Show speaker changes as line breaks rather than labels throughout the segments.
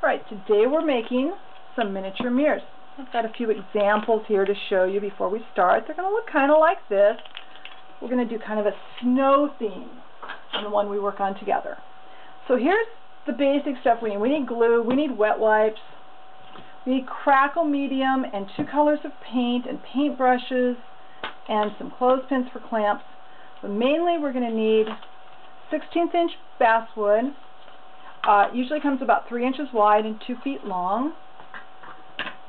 Alright, today we're making some miniature mirrors. I've got a few examples here to show you before we start. They're going to look kind of like this. We're going to do kind of a snow theme on the one we work on together. So here's the basic stuff we need. We need glue, we need wet wipes, we need crackle medium and 2 colors of paint and paint brushes and some clothespins for clamps. But mainly we're going to need 16th inch basswood. Usually comes about 3 inches wide and 2 feet long.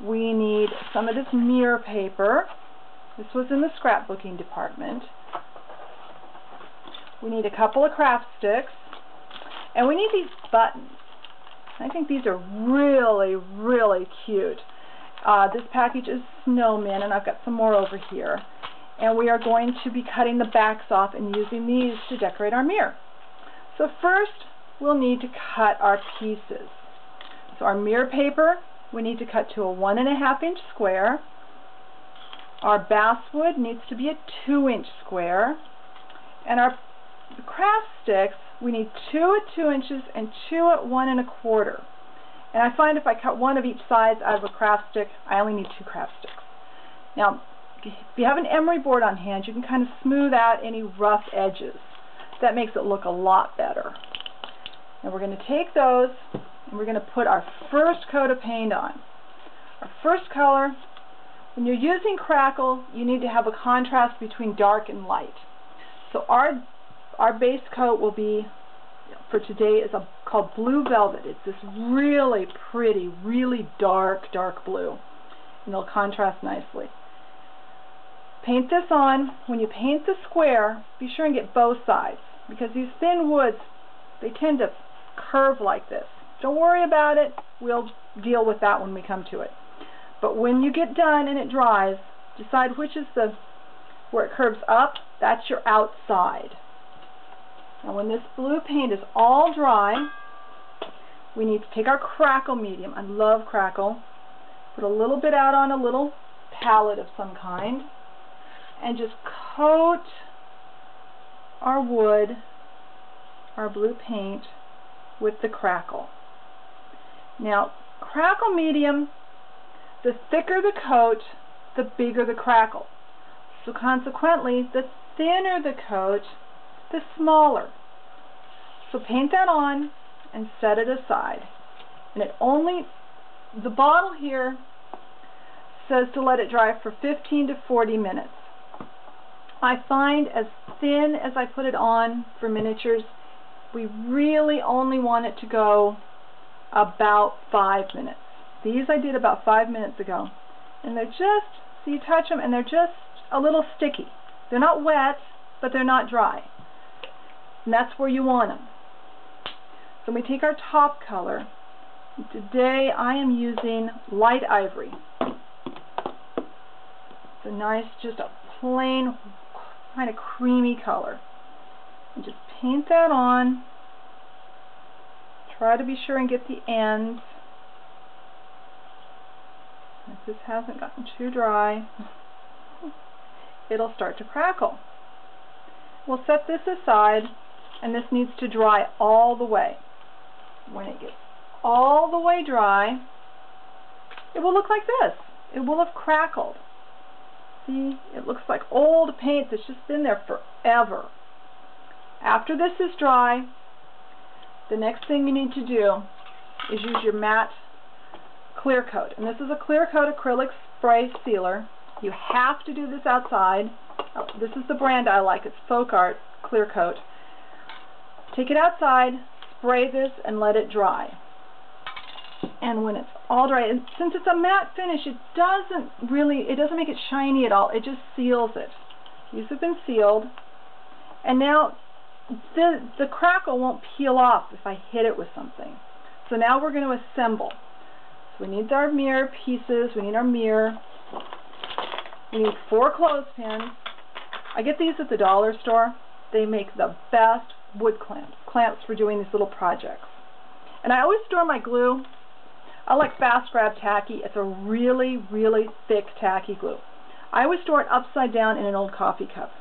We need some of this mirror paper. This was in the scrapbooking department. We need a couple of craft sticks. And we need these buttons. I think these are really, really cute. This package is snowmen, and I've got some more over here. And we are going to be cutting the backs off and using these to decorate our mirror. So first, we'll need to cut our pieces. So our mirror paper, we need to cut to a 1.5 inch square. Our basswood needs to be a 2 inch square. And our craft sticks, we need 2 at 2 inches and 2 at 1 1/4. And I find if I cut one of each size out of a craft stick, I only need 2 craft sticks. Now, if you have an emery board on hand, you can kind of smooth out any rough edges. That makes it look a lot better. And we're going to take those and we're going to put our first coat of paint on. Our first color, when you're using crackle, you need to have a contrast between dark and light. So our base coat will be, for today, is called Blue Velvet. It's this really pretty, really dark blue. And it'll contrast nicely. Paint this on. When you paint the square, be sure and get both sides, because these thin woods, they tend to curve like this. Don't worry about it. We'll deal with that when we come to it. But when you get done and it dries, decide which is where it curves up. That's your outside. Now when this blue paint is all dry, we need to take our crackle medium. I love crackle. Put a little bit out on a little palette of some kind and just coat our wood, our blue paint, with the crackle. Now, crackle medium, the thicker the coat, the bigger the crackle. So consequently, the thinner the coat, the smaller. So paint that on and set it aside. And the bottle here says to let it dry for 15 to 40 minutes. I find as thin as I put it on for miniatures, we really only want it to go about 5 minutes. These I did about 5 minutes ago. And they're just, so you touch them and they're just a little sticky. They're not wet, but they're not dry. And that's where you want them. So we take our top color. Today I am using light ivory. It's a nice, just a plain, kind of creamy color. And just paint that on. Try to be sure and get the ends. If this hasn't gotten too dry, it'll start to crackle. We'll set this aside, and this needs to dry all the way. When it gets all the way dry, it will look like this. It will have crackled. See, it looks like old paint that's just been there forever. After this is dry, the next thing you need to do is use your matte clear coat. And this is a clear coat acrylic spray sealer. You have to do this outside. Oh, this is the brand I like. It's Folk Art Clear Coat. Take it outside, spray this, and let it dry. And when it's all dry, and since it's a matte finish, it doesn't make it shiny at all. It just seals it. These have been sealed. And now the crackle won't peel off if I hit it with something. So now we're going to assemble. So we need our mirror pieces. We need our mirror. We need 4 clothespins. I get these at the dollar store. They make the best wood clamps for doing these little projects. And I always store my glue. I like Fast Grab Tacky. It's a really, really thick tacky glue. I always store it upside down in an old coffee cup.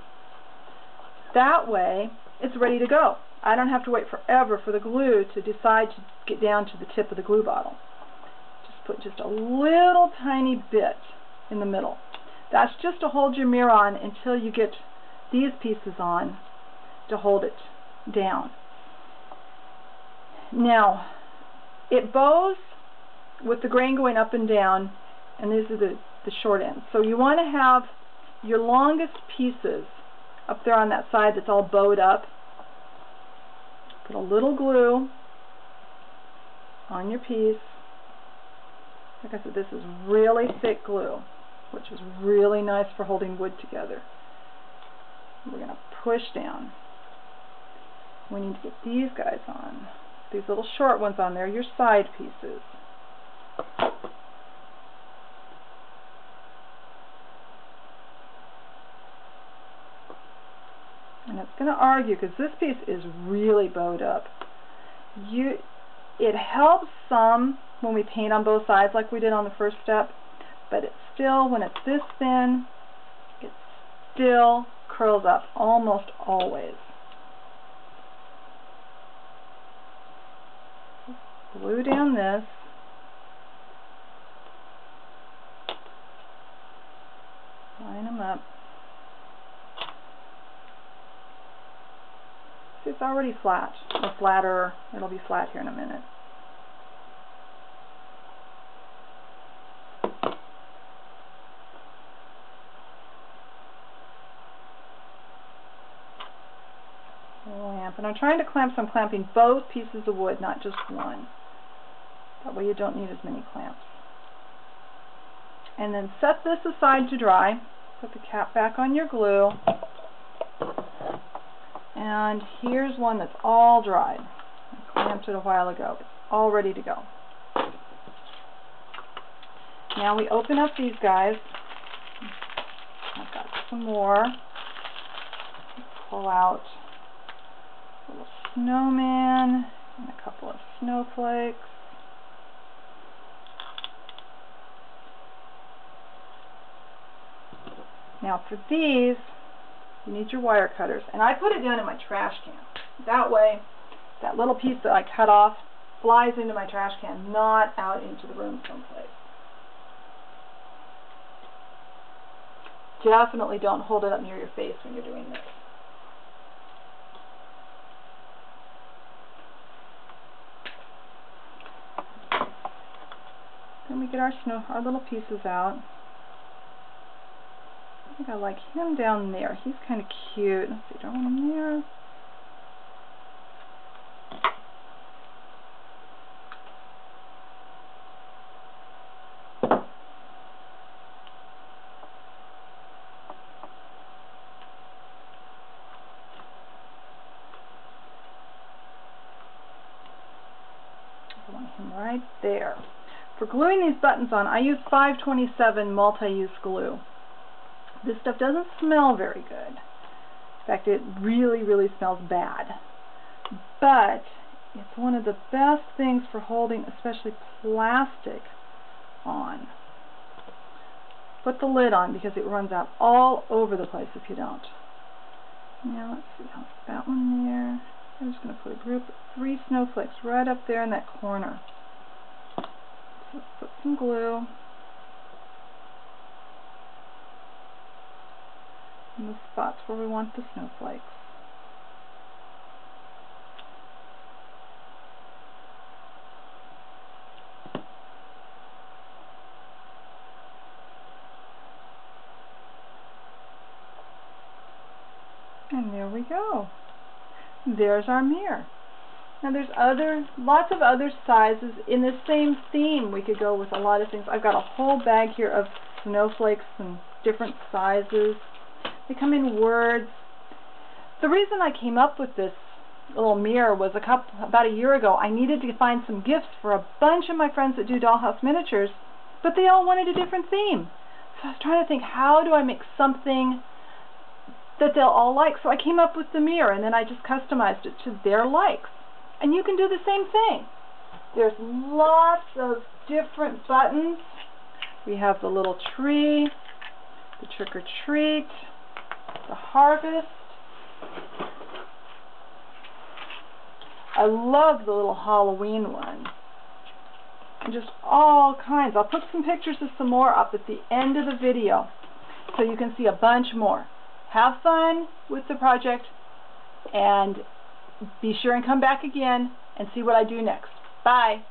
That way, it's ready to go. I don't have to wait forever for the glue to decide to get down to the tip of the glue bottle. Just put just a little tiny bit in the middle. That's just to hold your mirror on until you get these pieces on to hold it down. Now, it bows with the grain going up and down, and these are the short ends. So you want to have your longest pieces up there on that side that's all bowed up. Put a little glue on your piece. Like I said, this is really thick glue, which is really nice for holding wood together. We're going to push down. We need to get these guys on. These little short ones on there, your side pieces. And it's going to argue because this piece is really bowed up. It helps some when we paint on both sides like we did on the first step, but it's still, when it's this thin, it still curls up almost always. Glue down this. Line them up. See, it's already flat, or flatter. It'll be flat here in a minute. Clamp, and I'm trying to clamp, so I'm clamping both pieces of wood, not just one. That way you don't need as many clamps. And then set this aside to dry. Put the cap back on your glue. And here's one that's all dried. I clamped it a while ago. It's all ready to go. Now we open up these guys. I've got some more. Pull out a little snowman and a couple of snowflakes. Now for these, you need your wire cutters, and I put it down in my trash can. That way, that little piece that I cut off flies into my trash can, not out into the room someplace. Definitely don't hold it up near your face when you're doing this. Then we get our little pieces out. I think I like him down there. He's kind of cute. Let's see, do I want him there? I want him right there. For gluing these buttons on, I use 527 multi-use glue. This stuff doesn't smell very good. In fact, it really, really smells bad. But it's one of the best things for holding, especially plastic, on. Put the lid on because it runs out all over the place if you don't. Now let's see, how's that one there? I'm just going to put a group of 3 snowflakes right up there in that corner. So let's put some glue in the spots where we want the snowflakes. And there we go. There's our mirror. Now there's lots of other sizes in the same theme. We could go with a lot of things. I've got a whole bag here of snowflakes and different sizes. They come in words. The reason I came up with this little mirror was about a year ago. I needed to find some gifts for a bunch of my friends that do dollhouse miniatures, but they all wanted a different theme. So I was trying to think, how do I make something that they'll all like? So I came up with the mirror, and then I just customized it to their likes. And you can do the same thing. There's lots of different buttons. We have the little tree, the trick or treat, the harvest. I love the little Halloween one. And just all kinds. I'll put some pictures of some more up at the end of the video so you can see a bunch more. Have fun with the project, and be sure and come back again and see what I do next. Bye.